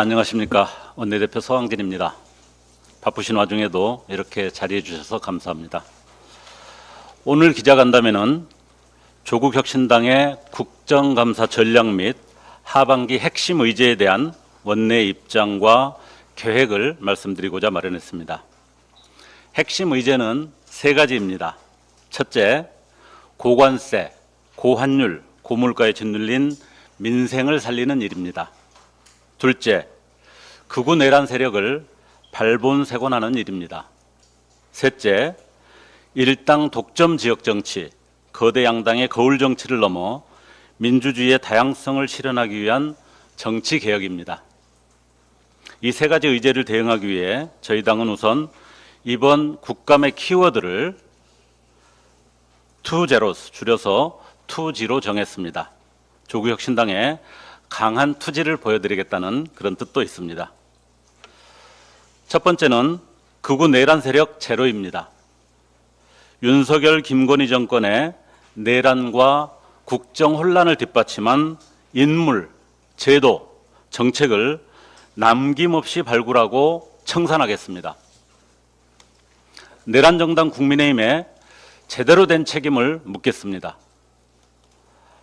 안녕하십니까. 원내대표 서왕진입니다. 바쁘신 와중에도 이렇게 자리해 주셔서 감사합니다. 오늘 기자간담회는 조국혁신당의 국정감사 전략 및 하반기 핵심 의제에 대한 원내 입장과 계획을 말씀드리고자 마련했습니다. 핵심 의제는 세 가지입니다. 첫째, 고관세, 고환율, 고물가에 짓눌린 민생을 살리는 일입니다. 둘째, 극우 내란 세력을 발본색원하는 일입니다. 셋째, 일당 독점 지역 정치, 거대 양당의 거울 정치를 넘어 민주주의의 다양성을 실현하기 위한 정치 개혁입니다. 이 세 가지 의제를 대응하기 위해 저희 당은 우선 이번 국감의 키워드를 투 제로스, 줄여서 투지로 정했습니다. 조국혁신당의 강한 투지를 보여드리겠다는 그런 뜻도 있습니다. 첫 번째는 극우 내란 세력 제로입니다. 윤석열, 김건희 정권의 내란과 국정 혼란을 뒷받침한 인물, 제도, 정책을 남김없이 발굴하고 청산하겠습니다. 내란 정당 국민의힘에 제대로 된 책임을 묻겠습니다.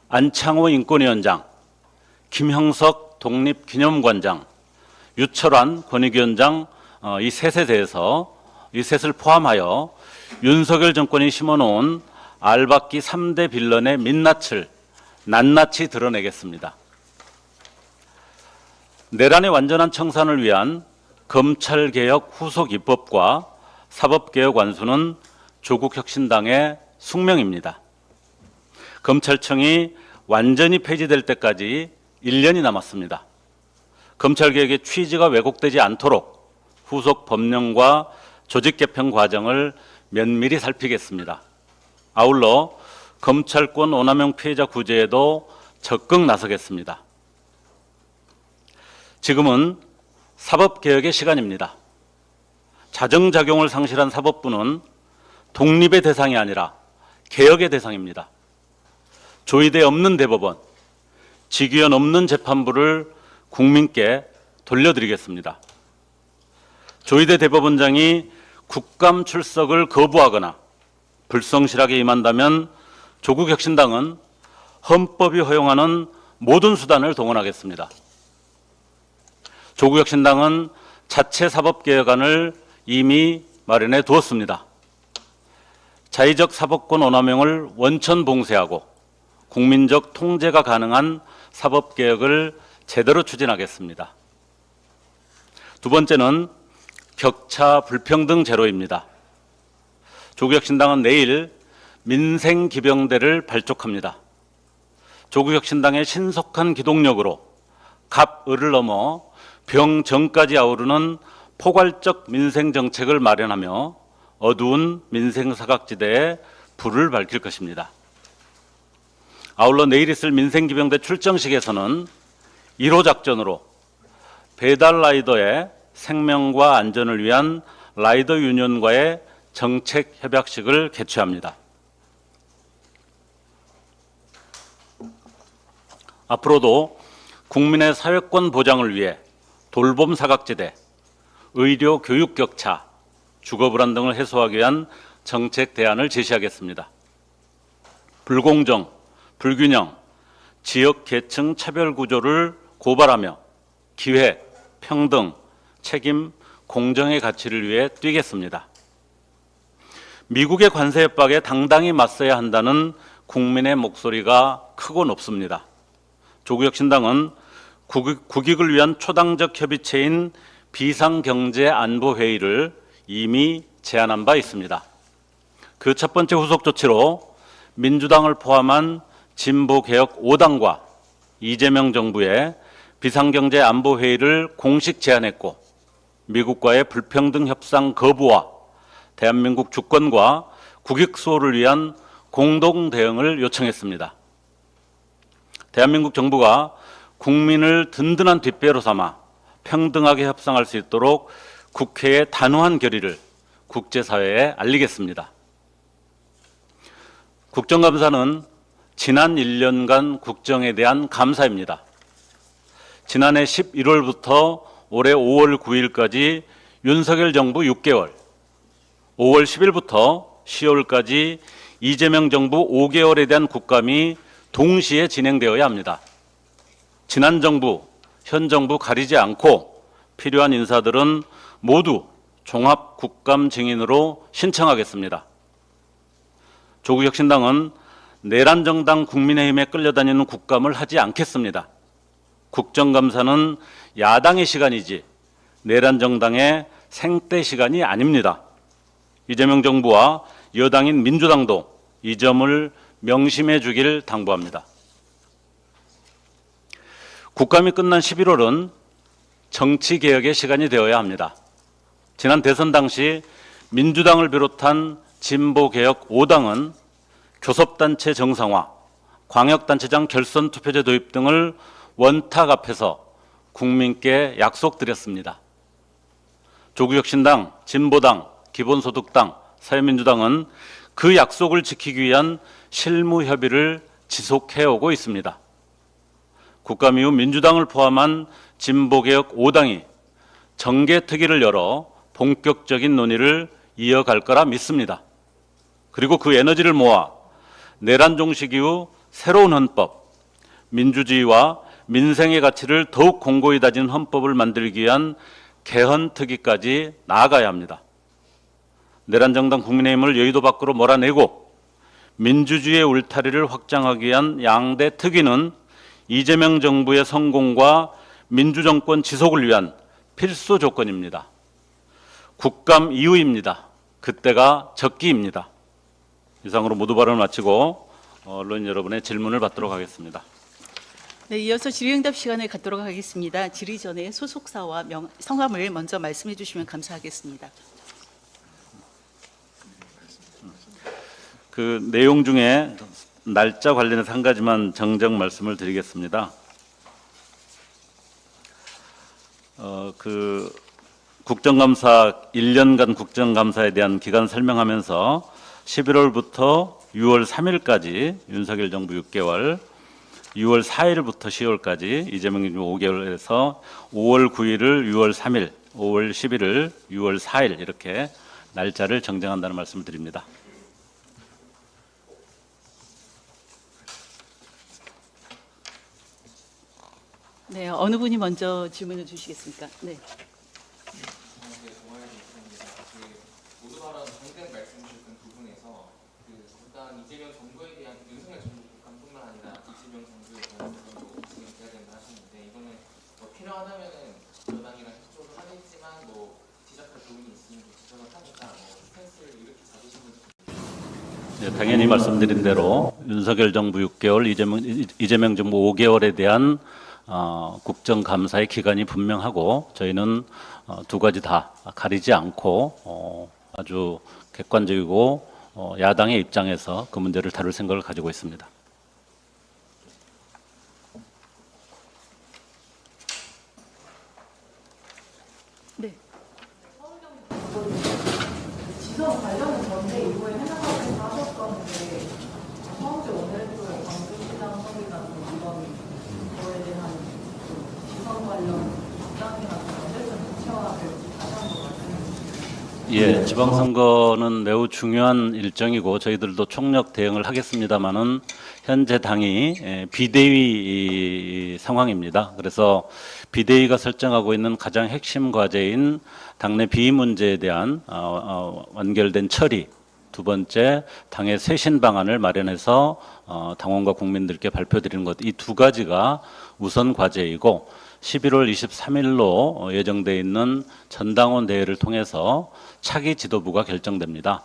안창호 인권위원장, 김형석 독립기념관장, 유철환 권익위원장 이 셋에 대해서 이 셋을 포함하여 윤석열 정권이 심어놓은 알박기 3대 빌런의 민낯을 낱낱이 드러내겠습니다. 내란의 완전한 청산을 위한 검찰개혁 후속 입법과 사법개혁 완수는 조국혁신당의 숙명입니다. 검찰청이 완전히 폐지될 때까지 1년이 남았습니다. 검찰개혁의 취지가 왜곡되지 않도록 후속 법령과 조직 개편 과정을 면밀히 살피겠습니다. 아울러 검찰권 오남용 피해자 구제에도 적극 나서겠습니다. 지금은 사법개혁의 시간입니다. 자정작용을 상실한 사법부는 독립의 대상이 아니라 개혁의 대상입니다. 조의대 없는 대법원, 직위원 없는 재판부를 국민께 돌려드리겠습니다. 조의대 대법원장이 국감 출석을 거부하거나 불성실하게 임한다면 조국혁신당은 헌법이 허용하는 모든 수단을 동원하겠습니다. 조국혁신당은 자체 사법개혁안을 이미 마련해 두었습니다. 자의적 사법권 오남용을 원천 봉쇄하고 국민적 통제가 가능한 사법개혁을 제대로 추진하겠습니다. 두 번째는 격차 불평등 제로입니다. 조국혁신당은 내일 민생기병대를 발족합니다. 조국혁신당의 신속한 기동력으로 갑을을 넘어 병정까지 아우르는 포괄적 민생정책을 마련하며 어두운 민생사각지대에 불을 밝힐 것입니다. 아울러 내일 있을 민생기병대 출정식에서는 1호 작전으로 배달 라이더의 생명과 안전을 위한 라이더 유니언과의 정책 협약식을 개최합니다. 앞으로도 국민의 사회권 보장을 위해 돌봄 사각지대, 의료 교육 격차, 주거 불안 등을 해소하기 위한 정책 대안을 제시하겠습니다. 불공정, 불균형, 지역 계층 차별 구조를 고발하며 기회, 평등, 책임, 공정의 가치를 위해 뛰겠습니다. 미국의 관세 협박에 당당히 맞서야 한다는 국민의 목소리가 크고 높습니다. 조국혁신당은 국익을 위한 초당적 협의체인 비상경제안보회의를 이미 제안한 바 있습니다. 그 첫 번째 후속 조치로 민주당을 포함한 진보개혁 5당과 이재명 정부의 비상경제안보회의를 공식 제안했고 미국과의 불평등 협상 거부와 대한민국 주권과 국익 수호를 위한 공동 대응을 요청했습니다. 대한민국 정부가 국민을 든든한 뒷배로 삼아 평등하게 협상할 수 있도록 국회의 단호한 결의를 국제사회에 알리겠습니다. 국정감사는 지난 1년간 국정에 대한 감사입니다. 지난해 11월부터 올해 5월 9일까지 윤석열 정부 6개월, 5월 10일부터 10월까지 이재명 정부 5개월에 대한 국감이 동시에 진행되어야 합니다. 지난 정부, 현 정부 가리지 않고 필요한 인사들은 모두 종합 국감 증인으로 신청하겠습니다. 조국혁신당은 내란정당 국민의힘에 끌려다니는 국감을 하지 않겠습니다. 국정감사는 야당의 시간이지 내란정당의 생떼 시간이 아닙니다. 이재명 정부와 여당인 민주당도 이 점을 명심해 주길 당부합니다. 국감이 끝난 11월은 정치개혁의 시간이 되어야 합니다. 지난 대선 당시 민주당을 비롯한 진보개혁 5당은 교섭단체 정상화, 광역단체장 결선 투표제 도입 등을 원탁 앞에서 국민께 약속드렸습니다. 조국혁신당, 진보당, 기본소득당, 사회민주당은 그 약속을 지키기 위한 실무 협의를 지속해오고 있습니다. 국감 이후 민주당을 포함한 진보개혁 5당이 정개특위를 열어 본격적인 논의를 이어갈 거라 믿습니다. 그리고 그 에너지를 모아 내란 종식 이후 새로운 헌법, 민주주의와 민생의 가치를 더욱 공고히 다진 헌법을 만들기 위한 개헌특위까지 나아가야 합니다. 내란정당 국민의힘을 여의도 밖으로 몰아내고 민주주의의 울타리를 확장하기 위한 양대 특위는 이재명 정부의 성공과 민주정권 지속을 위한 필수 조건입니다. 국감 이후입니다. 그때가 적기입니다. 이상으로 모두 발언을 마치고 언론 여러분의 질문을 받도록 하겠습니다. 네, 이어서 질의응답 시간을 갖도록 하겠습니다. 질의 전에 소속사와 성함을 먼저 말씀해 주시면 감사하겠습니다. 그 내용 중에 날짜 관련해서 한 가지만 정정 말씀을 드리겠습니다. 그 국정감사 1년간 국정감사에 대한 기간 설명하면서 11월부터 6월 3일까지 윤석열 정부 6개월, 6월 4일부터 10월까지 이재명 정부 5개월에서 5월 9일을 6월 3일, 5월 11일, 6월 4일 이렇게 날짜를 정정한다는 말씀을 드립니다. 네, 어느 분이 먼저 질문을 주시겠습니까? 네. 모두 발언 정된 말씀 주셨던 부분에서 일단 이재명 정부에 대한 윤석열 정부 국감뿐만 아니라 이재명 정부에 대한 국감도 진행돼야 된다 하셨는데 이거는 필요하다면은 여당이랑 협조를 하겠지만 지적할 부분이 있으면 지적을 하겠다 스탠스를 이렇게 잡으시면 네, 당연히 말씀드린 대로 윤석열 정부 6개월, 이재명 정부 5개월에 대한 국정감사의 기간이 분명하고 저희는 두 가지 다 가리지 않고 아주 객관적이고 야당의 입장에서 그 문제를 다룰 생각을 가지고 있습니다. 네. 지선 관련은 전대 이후에 해나가면서 하셨었는데 서울대 원내대표의 광주시장 선이나 이번 거에 대한 지선 관련 입장이나 언제쯤 구체화를 다시 한번 말씀해 주시죠. 예, 지방선거는 매우 중요한 일정이고 저희들도 총력 대응을 하겠습니다마는 현재 당이 비대위 상황입니다. 그래서 비대위가 설정하고 있는 가장 핵심 과제인 당내 비위 문제에 대한 완결된 처리, 두 번째 당의 쇄신 방안을 마련해서 당원과 국민들께 발표드리는 것, 이 두 가지가 우선 과제이고 11월 23일로 예정돼 있는 전당원 대회를 통해서 차기 지도부가 결정됩니다.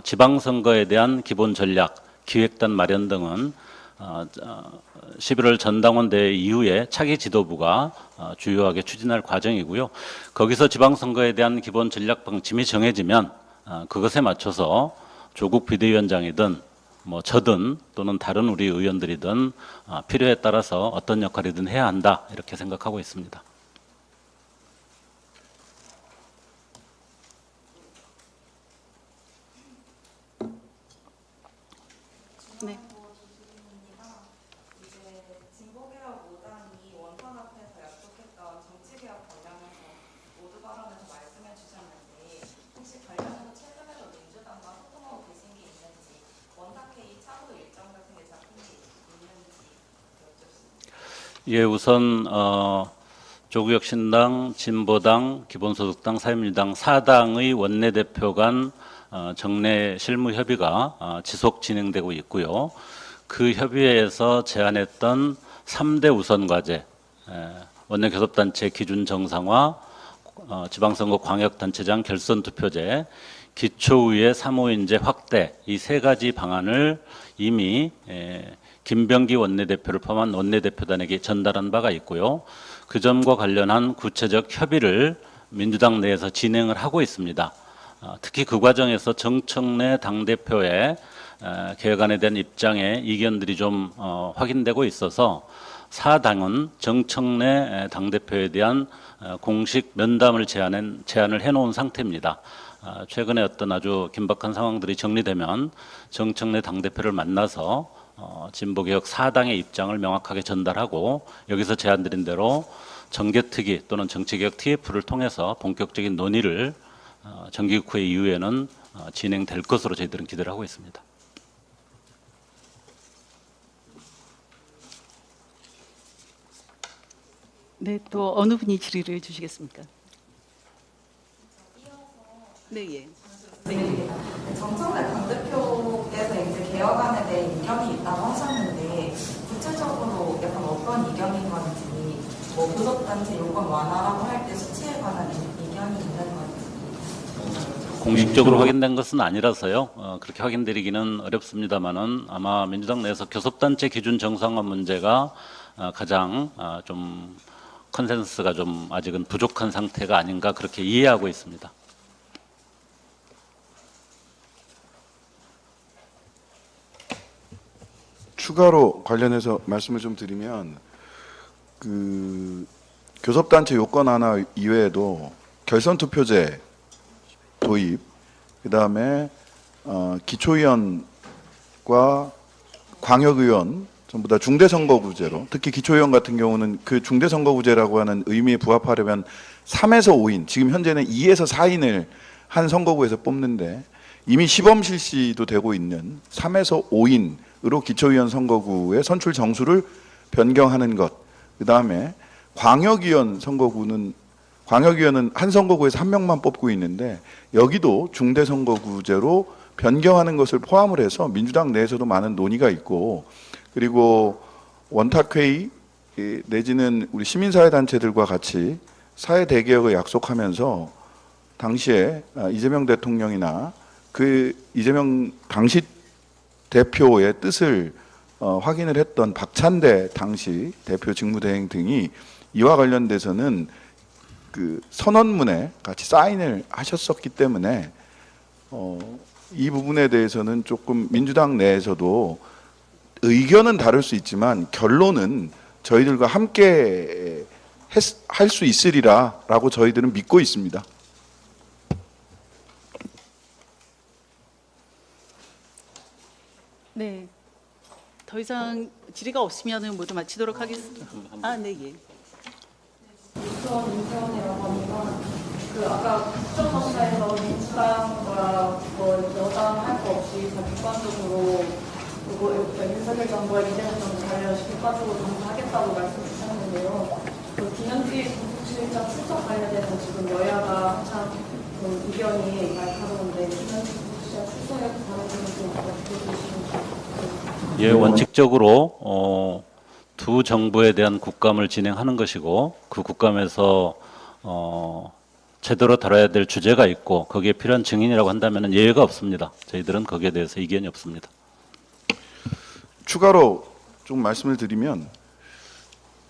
지방선거에 대한 기본 전략, 기획단 마련 등은 11월 전당원 대회 이후에 차기 지도부가 주요하게 추진할 과정이고요. 거기서 지방선거에 대한 기본 전략 방침이 정해지면 그것에 맞춰서 조국 비대위원장이든 저든 또는 다른 우리 의원들이든 필요에 따라서 어떤 역할이든 해야 한다 이렇게 생각하고 있습니다. 네. 이제 진보개혁 5당이 원판 앞에서 혹시 관련해서 최근에도 민주당과 소통하고 계신 게 있는지, 원탁회의 차후 일정 같은 게 잡힌 게 있는지 여쭙습니다. 예, 우선 조국혁 신당, 진보당, 기본소득당, 사회민주당 4당의 원내대표 간 정례 실무 협의가 지속 진행되고 있고요. 그 협의회에서 제안했던 3대 우선 과제, 원내 교섭단체 기준 정상화, 지방선거 광역단체장 결선 투표제, 기초의회 사무인제 확대, 이 세 가지 방안을 이미 김병기 원내대표를 포함한 원내대표단에게 전달한 바가 있고요. 그 점과 관련한 구체적 협의를 민주당 내에서 진행을 하고 있습니다. 특히 그 과정에서 정청래 당대표의 개혁안에 대한 입장의 이견들이 좀 확인되고 있어서 사당은 정청래 당대표에 대한 공식 면담을 제안을 해놓은 상태입니다. 최근에 어떤 아주 긴박한 상황들이 정리되면 정청래 당대표를 만나서 진보개혁 4당의 입장을 명확하게 전달하고 여기서 제안드린 대로 정개특위 또는 정치개혁 TF를 통해서 본격적인 논의를 정기국회 이후에는 진행될 것으로 저희들은 기대를 하고 있습니다. 네, 또 어느 분이 질의를 주시겠습니까? 네, 예. 정청래 당대표께서 이제 개혁안에 대해 이견이 있다고 하셨는데 구체적으로 약간 어떤 이견인 건지, 뭐 교섭단체 요건 완화라고 할 때 수치에 관한 이견이 있는 건지. 공식적으로 확인된 것은 아니라서요. 그렇게 확인드리기는 어렵습니다만은 아마 민주당 내에서 교섭단체 기준 정상화 문제가 가장 좀 컨센서스가 좀 아직은 부족한 상태가 아닌가 그렇게 이해하고 있습니다. 추가로 관련해서 말씀을 좀 드리면 그 교섭단체 요건 하나 이외에도 결선투표제 도입, 그 다음에 기초의원과 광역의원 전부 다 중대선거구제로, 특히 기초의원 같은 경우는 그 중대선거구제라고 하는 의미에 부합하려면 3에서 5인, 지금 현재는 2에서 4인을 한 선거구에서 뽑는데 이미 시범 실시도 되고 있는 3에서 5인으로 기초의원 선거구의 선출 정수를 변경하는 것. 그 다음에 광역의원 선거구는 광역의원은 한 선거구에서 한 명만 뽑고 있는데 여기도 중대선거구제로 변경하는 것을 포함을 해서 민주당 내에서도 많은 논의가 있고, 그리고 원탁회의 내지는 우리 시민사회단체들과 같이 사회대개혁을 약속하면서 당시에 이재명 대통령이나 그 이재명 당시 대표의 뜻을 확인을 했던 박찬대 당시 대표 직무대행 등이 이와 관련돼서는 그 선언문에 같이 사인을 하셨었기 때문에 이 부분에 대해서는 조금 민주당 내에서도 의견은 다를 수 있지만 결론은 저희들과 함께 할 수 있으리라라고 저희들은 믿고 있습니다. 네. 더 이상 질의가 없으면 모두 마치도록 하겠습니다. 네, 예. 우선 인태원이라고 합니다. 그 아까 국정감사에서 민주당과 여당 할 거 없이 다 객관적으로 그리고 윤석열 정부와 이재명 정부 관련해서 객관적으로 감사하겠다고 말씀하셨는데요. 그 김현지 국무실장 출석 관련해서 지금 여야가 한참 의견이 날카로운데 김현지 국무실장 출석에 관해서는 좀 어떻게 보시는지. 예, 원칙적으로 두 정부에 대한 국감을 진행하는 것이고 그 국감에서 제대로 다뤄야 될 주제가 있고 거기에 필요한 증인이라고 한다면 예외가 없습니다. 저희들은 거기에 대해서 이견이 없습니다. 추가로 좀 말씀을 드리면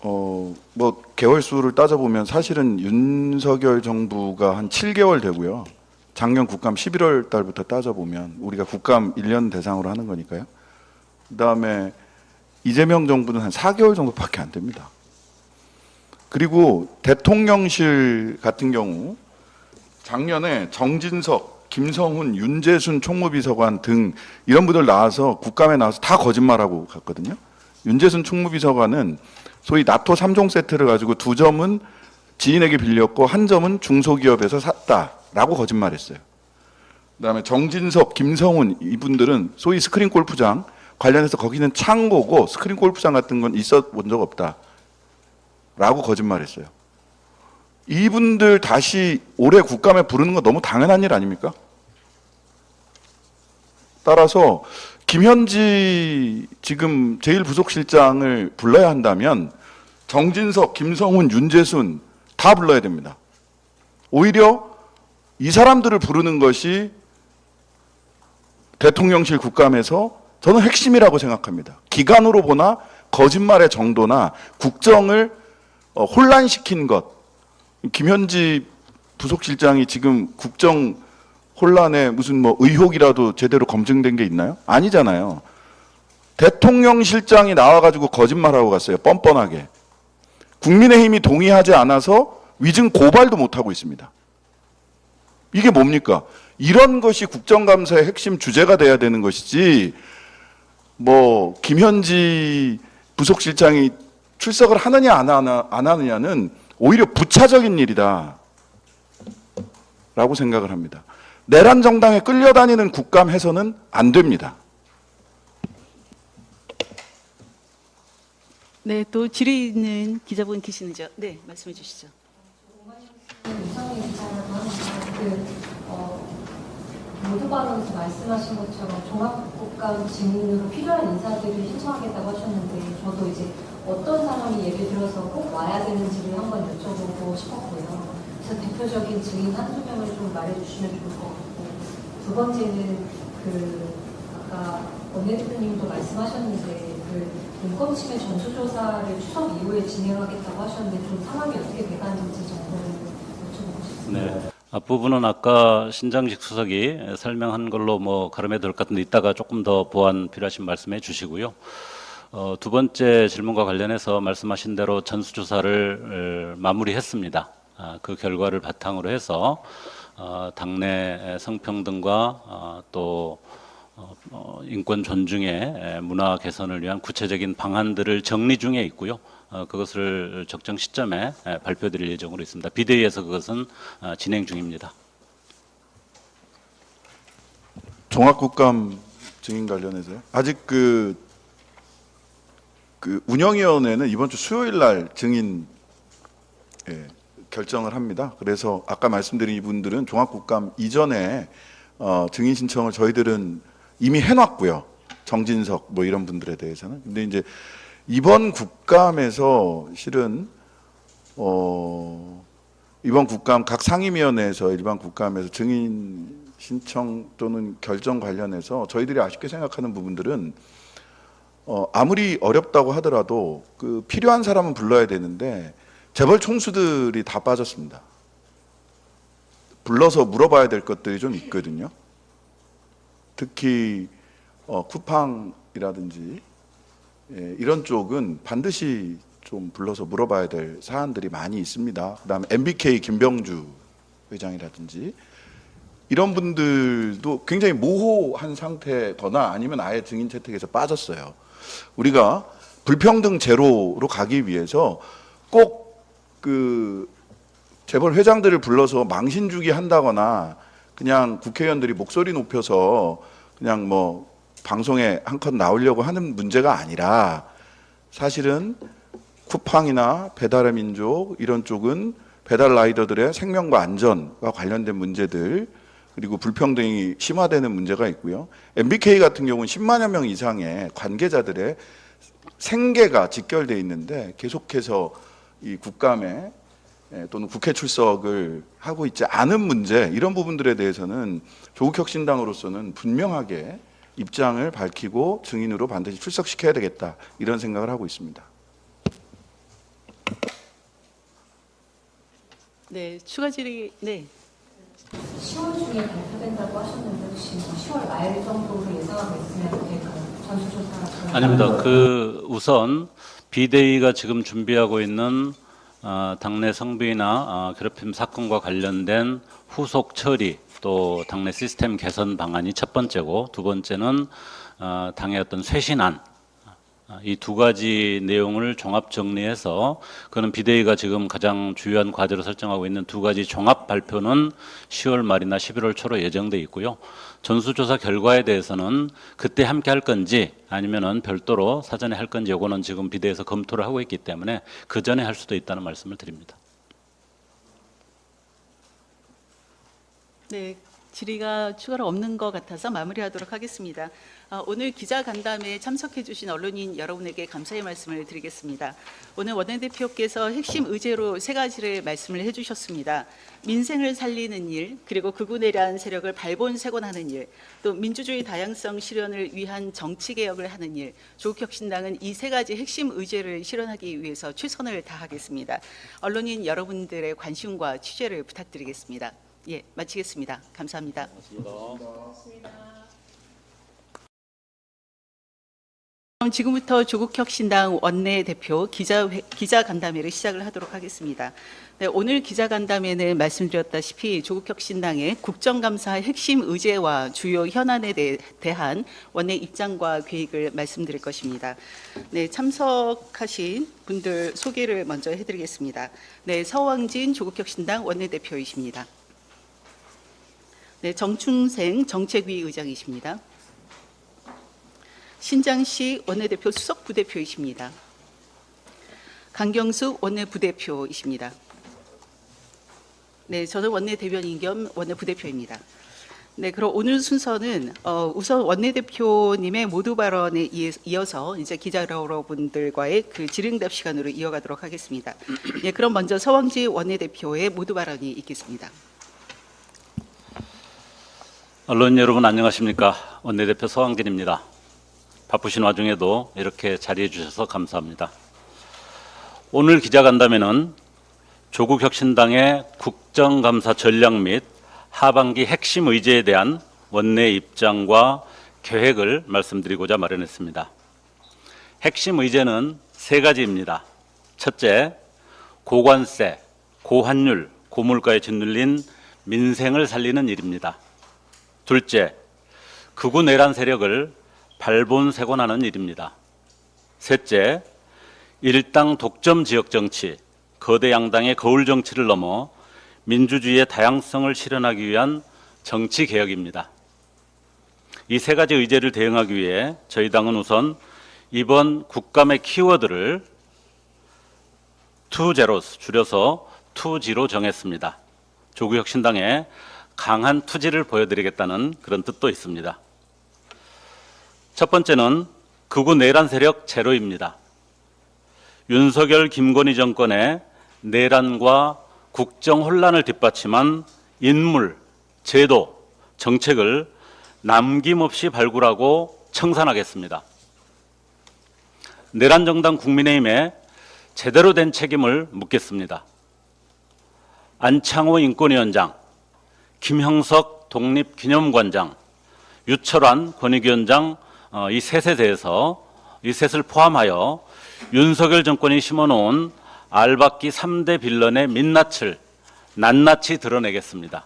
뭐 개월 수를 따져보면 사실은 윤석열 정부가 한 7개월 되고요. 작년 국감 11월 달부터 따져보면 우리가 국감 1년 대상으로 하는 거니까요. 그다음에 이재명 정부는 한 4개월 정도밖에 안 됩니다. 그리고 대통령실 같은 경우 작년에 정진석, 김성훈, 윤재순 총무비서관 등 이런 분들 나와서 국감에 나와서 다 거짓말하고 갔거든요. 윤재순 총무비서관은 소위 나토 3종 세트를 가지고 2점은 지인에게 빌렸고 1점은 중소기업에서 샀다라고 거짓말했어요. 그다음에 정진석, 김성훈 이분들은 소위 스크린 골프장 관련해서 거기는 창고고 스크린 골프장 같은 건 있어 본 적 없다라고 거짓말했어요. 이분들 다시 올해 국감에 부르는 거 너무 당연한 일 아닙니까? 따라서 김현지 지금 제1부속실장을 불러야 한다면 정진석, 김성훈, 윤재순 다 불러야 됩니다. 오히려 이 사람들을 부르는 것이 대통령실 국감에서 저는 핵심이라고 생각합니다. 기간으로 보나 거짓말의 정도나 국정을 혼란시킨 것. 김현지 부속실장이 지금 국정 혼란에 무슨 뭐 의혹이라도 제대로 검증된 게 있나요? 아니잖아요. 대통령실장이 나와가지고 거짓말하고 갔어요. 뻔뻔하게. 국민의힘이 동의하지 않아서 위증 고발도 못하고 있습니다. 이게 뭡니까? 이런 것이 국정감사의 핵심 주제가 돼야 되는 것이지 뭐 김현지 부속실장이 출석을 하느냐 안 하느냐는 오히려 부차적인 일이다 라고 생각을 합니다. 내란 정당에 끌려다니는 국감 해서는 안 됩니다. 네, 또 질의 있는 기자분 계시는죠? 네, 말씀해 주시죠. 이성희 기자라고 합니다. 모두 발언에서 말씀하신 것처럼 종합국감 증인으로 필요한 인사들을 신청하겠다고 하셨는데 저도 이제 어떤 사람이 예를 들어서 꼭 와야 되는지를 한번 여쭤보고 싶었고요. 그래서 대표적인 증인 한두 명을 좀 말해주시면 좋을 것 같고, 두 번째는 아까 원내대표님도 말씀하셨는데 인권침해 전수조사를 추석 이후에 진행하겠다고 하셨는데 좀 상황이 어떻게 돼가는지 정도를 여쭤보고 싶습니다. 네. 앞부분은 아까 신장식 수석이 설명한 걸로 뭐 가름해 들 것 같은데 이따가 조금 더 보완 필요하신 말씀해 주시고요. 두 번째 질문과 관련해서 말씀하신 대로 전수조사를 마무리했습니다. 그 결과를 바탕으로 해서 당내 성평등과 또 인권 존중의 문화 개선을 위한 구체적인 방안들을 정리 중에 있고요. 그것을 적정 시점에 발표드릴 예정으로 있습니다. 비대위에서 그것은 진행 중입니다. 종합국감 증인 관련해서요. 아직 그 운영위원회는 이번 주 수요일 날 증인 결정을 합니다. 그래서 아까 말씀드린 이분들은 종합국감 이전에 증인 신청을 저희들은 이미 해놨고요. 정진석 뭐 이런 분들에 대해서는. 근데 이제 이번 국감에서 실은 이번 국감 각 상임위원회에서 일반 국감에서 증인 신청 또는 결정 관련해서 저희들이 아쉽게 생각하는 부분들은 아무리 어렵다고 하더라도 그 필요한 사람은 불러야 되는데 재벌 총수들이 다 빠졌습니다. 불러서 물어봐야 될 것들이 좀 있거든요. 특히 쿠팡이라든지 이런 쪽은 반드시 좀 불러서 물어봐야 될 사안들이 많이 있습니다. 그다음에 MBK 김병주 회장이라든지 이런 분들도 굉장히 모호한 상태거나 아니면 아예 증인 채택에서 빠졌어요. 우리가 불평등 제로로 가기 위해서 꼭 그 재벌 회장들을 불러서 망신 주기 한다거나 그냥 국회의원들이 목소리 높여서 그냥 뭐 방송에 한컷 나오려고 하는 문제가 아니라 사실은 쿠팡이나 배달의 민족 이런 쪽은 배달 라이더들의 생명과 안전과 관련된 문제들 그리고 불평등이 심화되는 문제가 있고요. MBK 같은 경우는 10만여 명 이상의 관계자들의 생계가 직결돼 있는데 계속해서 이 국감에 또는 국회 출석을 하고 있지 않은 문제 이런 부분들에 대해서는 조국혁신당으로서는 분명하게 입장을 밝히고 증인으로 반드시 출석시켜야 되겠다 이런 생각을 하고 있습니다. 네, 추가 질의. 네. 10월 중에 발표된다고 하셨는데 혹시 10월 말 정도로 예상하고 있으면 될까요? 전수조사 아닙니다. 우선 비대위가 지금 준비하고 있는 당내 성비나 괴롭힘 사건과 관련된 후속 처리 또 당내 시스템 개선 방안이 첫 번째고 두 번째는 당의 어떤 쇄신안 이 두 가지 내용을 종합 정리해서 그는 비대위가 지금 가장 주요한 과제로 설정하고 있는 두 가지 종합 발표는 10월 말이나 11월 초로 예정돼 있고요. 전수조사 결과에 대해서는 그때 함께 할 건지 아니면은 별도로 사전에 할 건지 요거는 지금 비대위에서 검토를 하고 있기 때문에 그 전에 할 수도 있다는 말씀을 드립니다. 네, 질의가 추가로 없는 것 같아서 마무리하도록 하겠습니다. 오늘 기자 간담회에 참석해 주신 언론인 여러분에게 감사의 말씀을 드리겠습니다. 오늘 원내대표께서 핵심 의제로 세 가지를 말씀을 해주셨습니다. 민생을 살리는 일, 그리고 극우 내란 세력을 발본색원하는 일, 또 민주주의 다양성 실현을 위한 정치개혁을 하는 일, 조국혁신당은 이 세 가지 핵심 의제를 실현하기 위해서 최선을 다하겠습니다. 언론인 여러분들의 관심과 취재를 부탁드리겠습니다. 예, 마치겠습니다. 감사합니다. 그럼 지금부터 조국혁신당 원내대표 기자간담회를 시작을 하도록 하겠습니다. 네, 오늘 기자간담회는 말씀드렸다시피 조국혁신당의 국정감사 핵심 의제와 주요 현안에 대한 원내 입장과 계획을 말씀드릴 것입니다. 네, 참석하신 분들 소개를 먼저 해드리겠습니다. 네, 서왕진 조국혁신당 원내대표이십니다. 네, 정춘생 정책위 의장이십니다. 신장시 원내대표 수석 부대표이십니다. 강경숙 원내부대표이십니다. 네, 저는 원내대변인 겸 원내부대표입니다. 네, 그럼 오늘 순서는 우선 원내대표님의 모두 발언에 이어서 이제 기자 여러분들과의 그 질의응답 시간으로 이어가도록 하겠습니다. 네, 그럼 먼저 서왕지 원내대표의 모두 발언이 있겠습니다. 언론 여러분 안녕하십니까? 원내대표 서왕진입니다. 바쁘신 와중에도 이렇게 자리해 주셔서 감사합니다. 오늘 기자간담회는 조국혁신당의 국정감사 전략 및 하반기 핵심 의제에 대한 원내 입장과 계획을 말씀드리고자 마련했습니다. 핵심 의제는 세 가지입니다. 첫째, 고관세, 고환율, 고물가에 짓눌린 민생을 살리는 일입니다. 둘째, 극우 내란 세력을 발본색원하는 일입니다. 셋째, 일당 독점 지역 정치, 거대 양당의 거울 정치를 넘어 민주주의의 다양성을 실현하기 위한 정치 개혁입니다. 이 세 가지 의제를 대응하기 위해 저희 당은 우선 이번 국감의 키워드를 투 제로스, 줄여서 투지로 정했습니다. 조국혁신당의 강한 투지를 보여드리겠다는 그런 뜻도 있습니다. 첫 번째는 극우 내란 세력 제로입니다. 윤석열, 김건희 정권의 내란과 국정 혼란을 뒷받침한 인물, 제도, 정책을 남김없이 발굴하고 청산하겠습니다. 내란 정당 국민의힘에 제대로 된 책임을 묻겠습니다. 안창호 인권위원장, 김형석 독립기념관장, 유철환 권익위원장 이 셋에 대해서 이 셋을 포함하여 윤석열 정권이 심어놓은 알박기 3대 빌런의 민낯을 낱낱이 드러내겠습니다.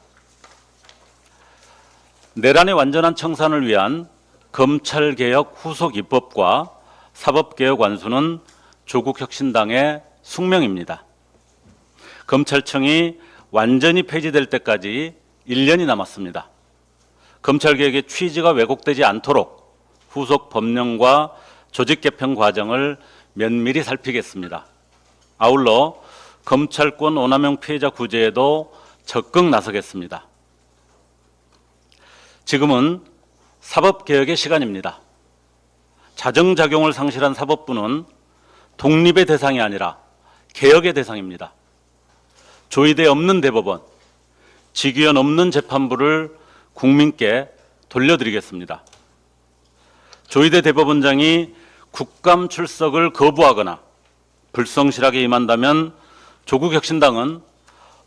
내란의 완전한 청산을 위한 검찰개혁 후속 입법과 사법개혁 완수는 조국혁신당의 숙명입니다. 검찰청이 완전히 폐지될 때까지 1년이 남았습니다. 검찰개혁의 취지가 왜곡되지 않도록 후속 법령과 조직 개편 과정을 면밀히 살피겠습니다. 아울러 검찰권 오남용 피해자 구제에도 적극 나서겠습니다. 지금은 사법개혁의 시간입니다. 자정작용을 상실한 사법부는 독립의 대상이 아니라 개혁의 대상입니다. 조의대 없는 대법원, 직위원 없는 재판부를 국민께 돌려드리겠습니다. 조의대 대법원장이 국감 출석을 거부하거나 불성실하게 임한다면 조국혁신당은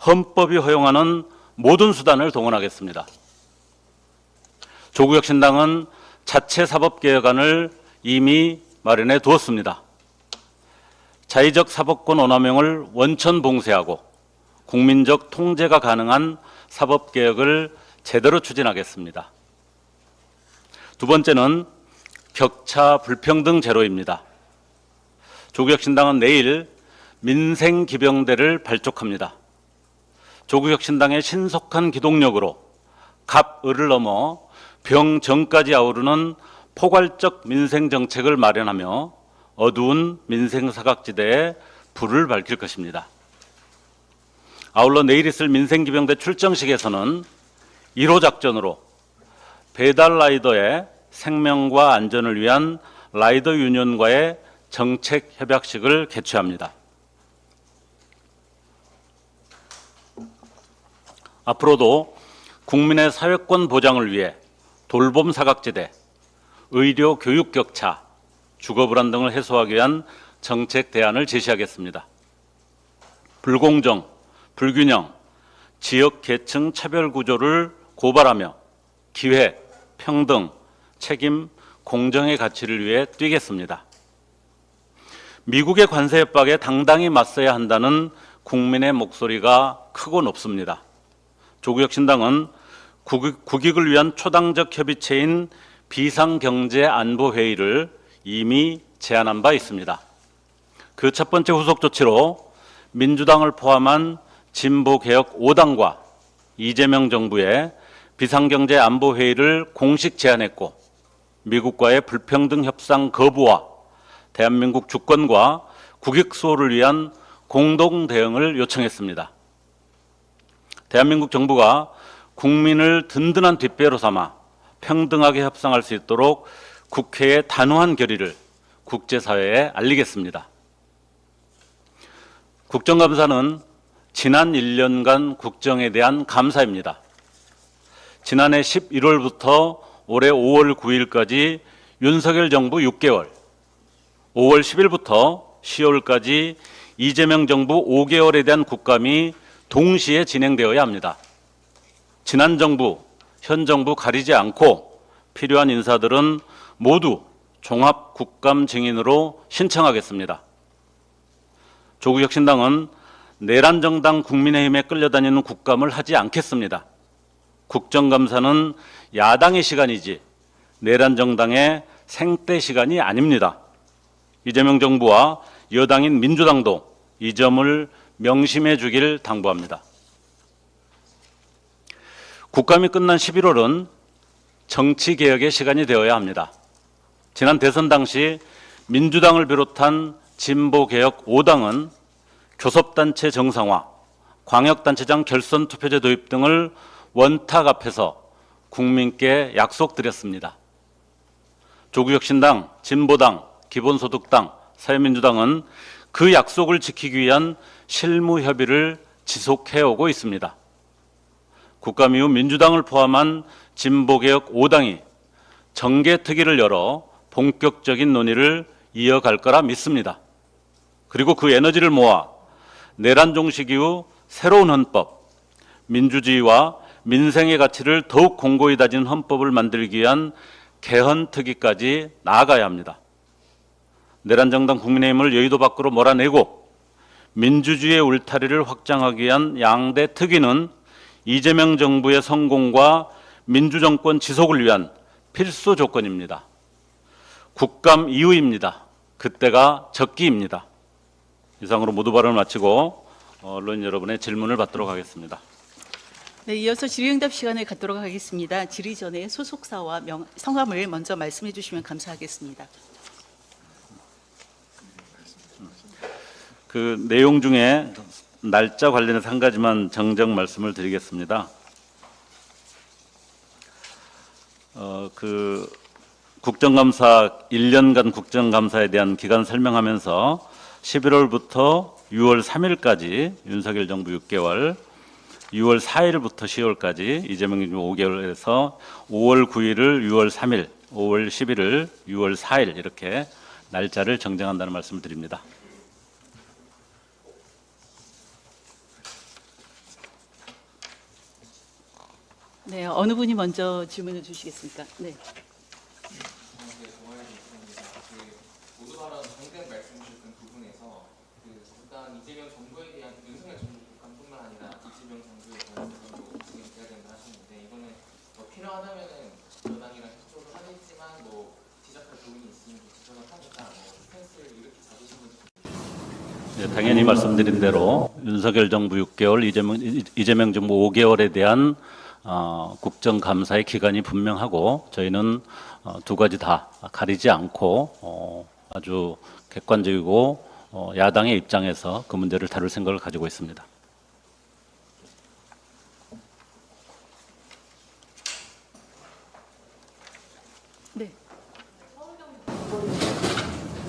헌법이 허용하는 모든 수단을 동원하겠습니다. 조국혁신당은 자체 사법개혁안을 이미 마련해 두었습니다. 자의적 사법권 오남용을 원천 봉쇄하고 국민적 통제가 가능한 사법개혁을 제대로 추진하겠습니다. 두 번째는 격차 불평등 제로입니다. 조국혁신당은 내일 민생기병대를 발족합니다. 조국혁신당의 신속한 기동력으로 갑을을 넘어 병정까지 아우르는 포괄적 민생정책을 마련하며 어두운 민생사각지대에 불을 밝힐 것입니다. 아울러 내일 있을 민생기병대 출정식에서는 1호 작전으로 배달 라이더의 생명과 안전을 위한 라이더 유니온과의 정책 협약식을 개최합니다. 앞으로도 국민의 사회권 보장을 위해 돌봄 사각지대, 의료 교육 격차, 주거 불안 등을 해소하기 위한 정책 대안을 제시하겠습니다. 불공정, 불균형, 지역 계층 차별 구조를 고발하며 기회, 평등, 책임, 공정의 가치를 위해 뛰겠습니다. 미국의 관세 협박에 당당히 맞서야 한다는 국민의 목소리가 크고 높습니다. 조국혁신당은 국익을 위한 초당적 협의체인 비상경제안보회의를 이미 제안한 바 있습니다. 그 첫 번째 후속 조치로 민주당을 포함한 진보개혁 5당과 이재명 정부의 비상경제안보회의를 공식 제안했고 미국과의 불평등 협상 거부와 대한민국 주권과 국익 수호를 위한 공동 대응을 요청했습니다. 대한민국 정부가 국민을 든든한 뒷배로 삼아 평등하게 협상할 수 있도록 국회의 단호한 결의를 국제사회에 알리겠습니다. 국정감사는 지난 1년간 국정에 대한 감사입니다. 지난해 11월부터 올해 5월 9일까지 윤석열 정부 6개월, 5월 10일부터 10월까지 이재명 정부 5개월에 대한 국감이 동시에 진행되어야 합니다. 지난 정부, 현 정부 가리지 않고 필요한 인사들은 모두 종합 국감 증인으로 신청하겠습니다. 조국혁신당은 내란 정당 국민의힘에 끌려다니는 국감을 하지 않겠습니다. 국정감사는 야당의 시간이지 내란 정당의 생떼 시간이 아닙니다. 이재명 정부와 여당인 민주당도 이 점을 명심해 주길 당부합니다. 국감이 끝난 11월은 정치개혁의 시간이 되어야 합니다. 지난 대선 당시 민주당을 비롯한 진보개혁 5당은 교섭단체 정상화, 광역단체장 결선 투표제 도입 등을 원탁 앞에서 국민께 약속드렸습니다. 조국혁신당, 진보당, 기본소득당, 사회민주당은 그 약속을 지키기 위한 실무 협의를 지속해오고 있습니다. 국감 이후 민주당을 포함한 진보개혁 5당이 정개특위를 열어 본격적인 논의를 이어갈 거라 믿습니다. 그리고 그 에너지를 모아 내란 종식 이후 새로운 헌법, 민주주의와 민생의 가치를 더욱 공고히 다진 헌법을 만들기 위한 개헌특위까지 나아가야 합니다. 내란 정당 국민의힘을 여의도 밖으로 몰아내고 민주주의의 울타리를 확장하기 위한 양대 특위는 이재명 정부의 성공과 민주정권 지속을 위한 필수 조건입니다. 국감 이후입니다. 그때가 적기입니다. 이상으로 모두 발언을 마치고 언론인 여러분의 질문을 받도록 하겠습니다. 네, 이어서 질의응답 시간을 갖도록 하겠습니다. 질의 전에 소속사와 성함을 먼저 말씀해 주시면 감사하겠습니다. 그 내용 중에 날짜 관련해서 한 가지만 정정 말씀을 드리겠습니다. 그 국정감사 1년간 국정감사에 대한 기간 설명하면서 11월부터 6월 3일까지 윤석열 정부 6개월, 6월 4일부터 10월까지 이재명 정부 5개월에서 5월 9일을 6월 3일, 5월 11일, 6월 4일 이렇게 날짜를 정정한다는 말씀을 드립니다. 네, 어느 분이 먼저 질문을 주시겠습니까? 네. 모두 발언 방금 말씀 주셨던 부분에서 일단 이재명 정부에 대한 윤석열 정부 국감뿐만 아니라 이재명 정부에 대한 부분도 진행돼야 된다 하셨는데 이거는 필요하다면은 여당이랑 협조를 하겠지만 지적할 부분이 있으면 지적을 하니까 스탠스를 이렇게 잡으신 건지 네, 당연히 말씀드린 대로 윤석열 정부 6개월, 이재명 정부 5개월에 대한 국정감사의 기간이 분명하고 저희는 두 가지 다 가리지 않고 아주 객관적이고 야당의 입장에서 그 문제를 다룰 생각을 가지고 있습니다. 네.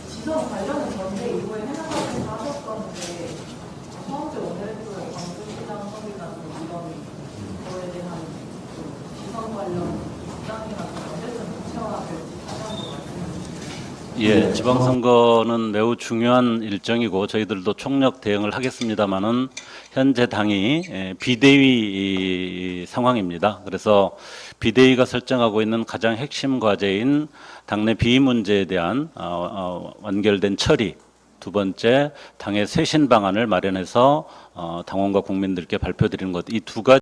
지선 관련은 전대 이후에 해나가면서 하셨었는데 서울대 원내대표의 광주시장 선이나 이런 거에 대한 지선 관련 입장이나 언제쯤 구체화될지 다시 한번 말씀해 주시죠. 예, 지방선거는 매우 중요한 일정이고 저희들도 총력 대응을 하겠습니다마는 현재 당이 비대위 상황입니다. 그래서 비대위가 설정하고 있는 가장 핵심 과제인 당내 비위 문제에 대한 완결된 처리, 두 번째 당의 쇄신 방안을 마련해서 당원과 국민들께 발표드리는 것, 이 두 가지